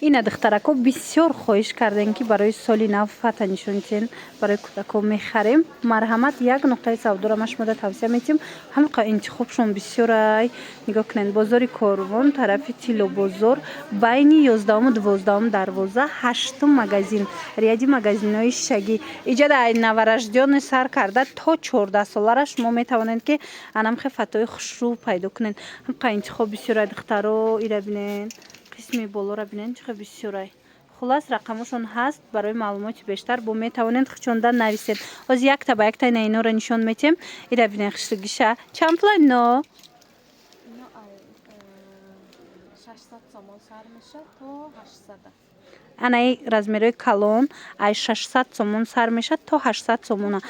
اینا دخترکو بسیار خواهش کردن که برای سالی نو فتا نشونتین برای کودکو میخریم. مرحمت یک نقطه سودا را مشموده توصیه میتیم. حلقه انتخابشون بسیاره. نگاه کنین بازار کاروان طرف تیلو بازار بین 11 و 12 دروازه 8 مگزین ریادی مگزینای شگی اینجا در نورجدیان سر کرده تا 14 سالش ما میتوانند که انم فتای خوشرو پیدا کنین. حلقه انتخاب بسیاره دخترو ایره بینین قسمی بالا را بینین چقدر بسیاره. خلاص رقمشون هست برای معلومات بیشتر با میتوانند خچوندن نویسید. از یک تا به یک تا اینا را نشون میتیم. ایره بینین خشتگیشه چند پلان نو 600 سومون سر میشه تا 800. انای رزمیروی کلون ای 600 سومون سر میشه تا 800 سومونه.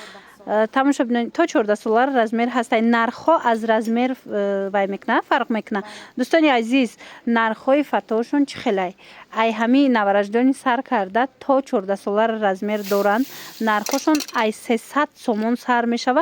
تماشا ببینید تا 14 سالار رزمیر هست. نرخ از رزمیر وای میکنه فرق میکنه. دوستان عزیز نرخ فتاشون چه خیلی ای همین نورجدانی سر کرده تا 14 سالار رزمیر دارن. نرخشون ای 300 سومون سر میشه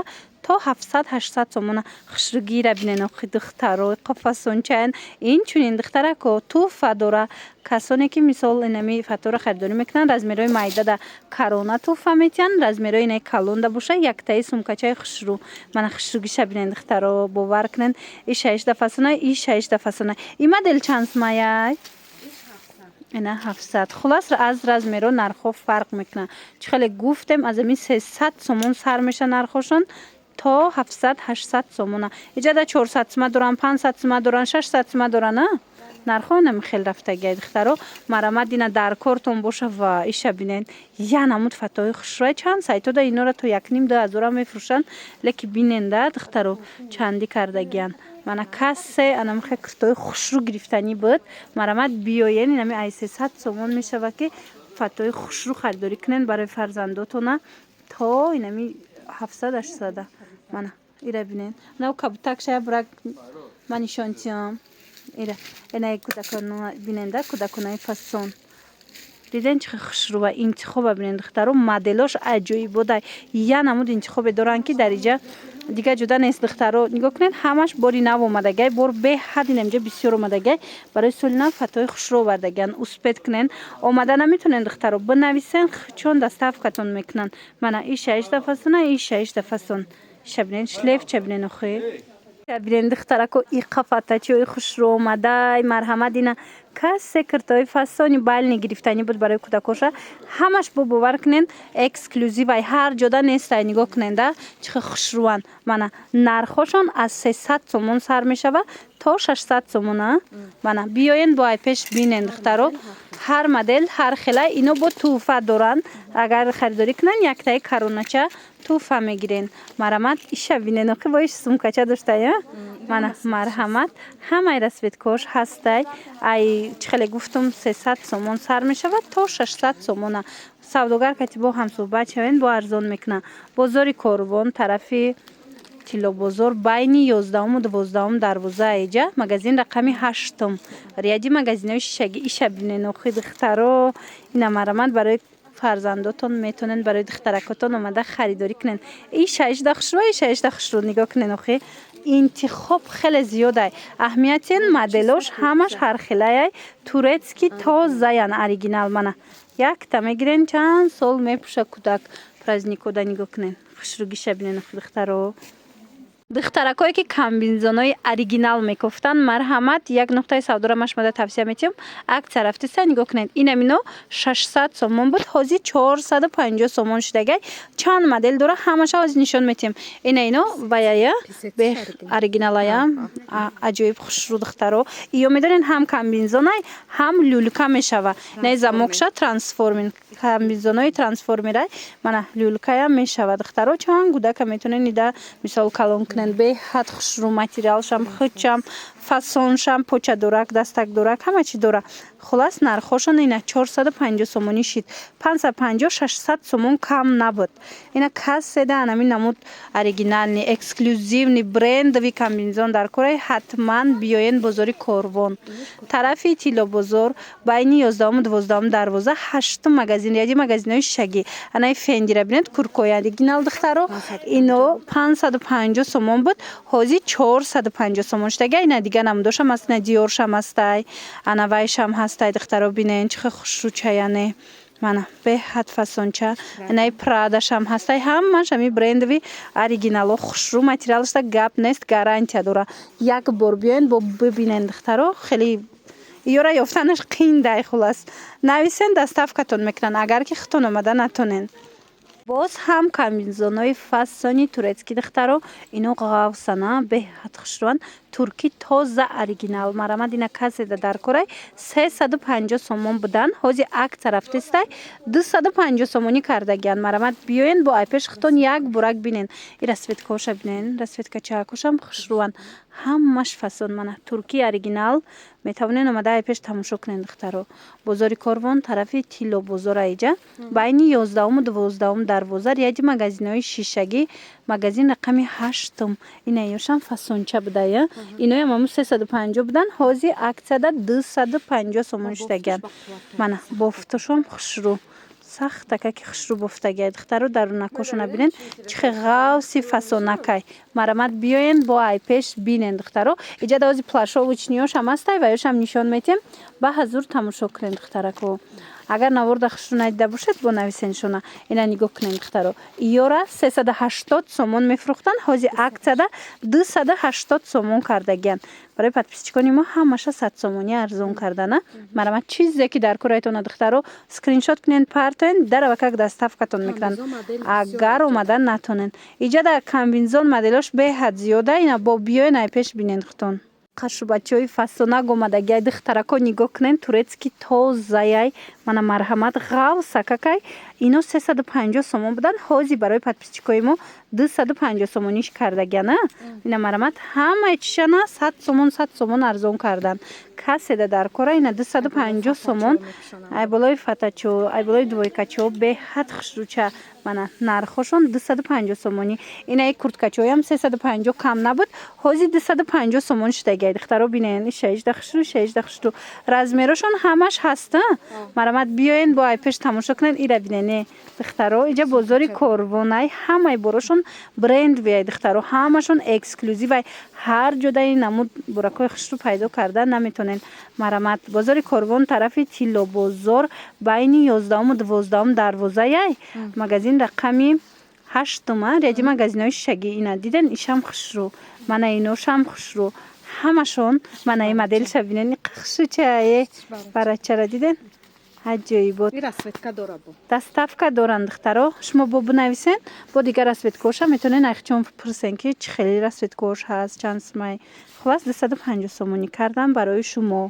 تا 700 800 سومونه. خشرگی را ببینید اخی دخترای قفسون چند این چونین دختره که توفه داره. کسانی که مثال اینمی فتو را خریداری میکنن رزمیرای مایده در کرونه توفه میتین رزمیرای اینای کلونده باشه یک تایی سمکچای خشرو. من خشرگیش ببینید دخترا باور کنن این 6 دفعه سونه این 6 دفعه سونه. این مدل چند مایه اینا 700. خلاص از رزمیرو نرخ فرق میکنه. چه خیلی گفتم از این 300 سومون سر میشه نرخشون تا 700 800 سومونه. اینجا در 400 سومه دارن 500 سومه دارن 600 سومه دارن. نه نرخونه خیلی رفته گید دخترو مرامت اینا در کارتون باشه و ایش ببینین یا نمود فتای خوشروی چند سایتو دا اینا را تو 1,5-2,000 میفروشن لیکی بیننده دخترو چندی کردگیان. من کسی انم خیلی فتای خوشرو گرفتنی بود مرامت بیاین اینمی ای 300 سومون میشه و که فتای خوشرو خریداری کنین برای فرزنداتونه تا اینمی 700 800. من ایره بینین نو کبوتک شاید برک من نشانتیم ایره اینای کودکان بیننده کودکانای فسون دیدن چه خوشرو و انتخاب ببینید دخترو مدلاش عجیب بوده. یا نمود انتخاب دارن که در اینجا دیگه جدا نیست دخترو نگاه کنین همش باری نو اومدگی بار به حد اینجا بسیار اومدگی برای سال نو فتای خوشرو بردگن اسپید کنین اومده نمیتونین دخترو بنویسن چون دستافکتون میکنن. من این 6 دفعه سونه این 6 دفعه سون شبنین شلیف چبنین اخی ببینید دخترکو این قفته چی خوش رو اومده مرحمت اینا کسی کرتای فسانی بال نگرفتنی بود برای کودکوشه همش با باور کنین اکسکلوزیو هر جدا نیست. نگاه کنین ده چه خوش روان. من نرخشون از 300 سومون سر میشه تا 600 سومونه. من بیاین با پیش بینین دخترو هر مدل هر خیلی اینو با توفه دارن. اگر خریداری کنن یک تای کرونچه توفه میگیرین. مرحمت ایش بینین اخی بایش سمکچه داشته یا من مرحمت همه رسوید کش هسته ای چخیلی گفتم 300 سومون سر میشه تا 600 سومونه. سوداگر کتی با هم صحبت شوین با ارزان میکنه. بازار کاروان طرفی تیلو بازار بین 11 و 12 دروازه ایجا مگزین رقمی 8 ریادی مگزینای شگی ایش بینین اخی دخترو اینا مرحمت برای فرزنداتون میتونن برای دخترکاتون اومده خریداری کنن. این 6 دخشرو این 6 دخشرو نگاه کنن اخی انتخاب خیلی زیاده. اهمیت این مدلش همش هر خیلی تورецکی تا زیان اوریجینال. من یک تا میگیرین چند سال میپوشه کودک پرزنیکو دا نگاه کنن خوشروگیش ببینن دخترو دخترکایی که کامبینزونای اوریجینال میگفتن مرحمت یک نقطه سودا را مشموده توصیه میتیم. اکثر رفته سه نگاه کنید این امینو 600 سومون بود حاضی 450 سومون شده. چند مدل داره همش از نشون میتیم. اینو باید به اوریجینال عجیب خوش رو دخترو ایو میدونین هم کامبینزونای هم لولکا میشوه نه زموکشا ترانسفورمین کامبینزونای ترانسفورمیره من لولکا میشوه دخترو چند کودک میتونن ایده مثال کلون به حد خوش رو ماتریال شم خودشم فسون شم پوچه دورک دستک دورک همه چی دوره. خلاص نرخوشون اینه 450 سومونی شید 550 600 سومون کم نبود. اینا کسی ده انمی نمود اوریجینال نی اکسکلوزیو نی برند وی کامبینزون در کره حتما بیاین بازار کاروان طرفی تیلو بازار بین 11 و 12 دروازه 8 مگزین یادی مگزینای شگی انای فندی را ببینید کورکوی اوریجینال دخترو اینو 550 سومون بود حاضی 450 سومون شده. اینا دیگه دیگه نموداشم هست نه دیورشم هسтай анавайшам هسтай духтаро бинен чӣ хушрӯча яне мана беҳад фасонча инай прадашам ҳастай ҳамаашам и брендови оригинало хушрӯ материалашда гап нест гарантия дора як бор биёен бо бибинен духтаро хеле ёра ёфтанаш қин дай хулас нависен доставкатон мекунанд агар ки худтон омада натонен боз ҳам комбинезонҳои фасони турецкӣ духтаро ино ғавсана беҳад хушрӯанд туркӣ тоза оригинал марамад ина каседа дар корай 350 сомон будан ҳози акция рафтестай 250 сомонӣ кардагиянд марамад биёен бо айпеш хутон як бурак бинен и расветкаоша бинен расветкачаакошам хушрӯанд ҳамаш фасон мана туркӣ оригинал метавонен омада айпеш тамошо кунен духтаро бозори корвон тарафи тилло бозор аиҷа байни 11 12 дарвоза ряди магазинҳои шишагӣ магазин рақами 8 инаёшам фасонча будая иноям аму 350 будан ҳози аксияда 250 сомон шудагиянд мана бофташом хушрӯ сахт такаки хушрӯ бофтагияд духтаро дарунакошона бинен чихе ғавси фасонакай марамад биёен бо айпеш бинен духтаро иҷада ҳози плашо учниёшам ҳастай ва ёшам нишон метем ба ҳазур тамошо кунен духтарако агар наворда хушрӯ надида бошед бо нависеншона ина нигоҳ кунен духтаро иёра 380 сомон мефурӯхтанд ҳози акцияда 280 сомон кардагиянд барои подписчикони мо ҳамаша 100 сомонӣ арзон кардана марамад чизе ки дар корайтона духтаро скриншот кунен партоен дарава как доставкатон мекунанд агар омада натонен иҷада комбинезон моделош беҳад зиёда ина бо биёен айпеш бинен хутон қашубачаҳои фасонак омадагиай духтарако нигоҳ кунен турецки тозаяй мана марҳамат ғавсакакай ино 350 сомон будан ҳози барои подписчикои мо 250 сомониш кардагияна ина марҳамат ҳамаи чишана 100 сомон арзон кардан каседа дар кора ина 250 сомон айболои фатачо айболои двойкачо беҳад хушрӯча мана нархошон 250 сомонӣ инаи курткачоям 350 кам набуд ҳози 250 сомон шудагияй духтаро бинен шаижда хушрӯ размерошон ҳамаш ҳаста марамад биёен бо айпеш тамошо кунен ира бинене духтаро иҷа бозори корвонай ҳамаи борошон бренд вияй духтаро ҳамашон эксклюзивай ҳар ҷодаи намуд буракҳои хушрӯ пайдо карда наметонен марамад бозори корвон тарафи тилло бозор байни 11 дарвозаяй магазин рақами 8 ряди магазинҳои шишагӣ ина диден ишам хушрӯ мана иношам хушрӯ ҳамашон мана и моделиша бинен хушрӯчае барачара диден аҷоибот доставка доранд духтаро шумо бо бинависен бо дигар расветкаоша метавонен айхчон пурсен ки чӣ хели расветкаош ҳаст чанд сумай хулас 250 сомонӣ кардам барои шумо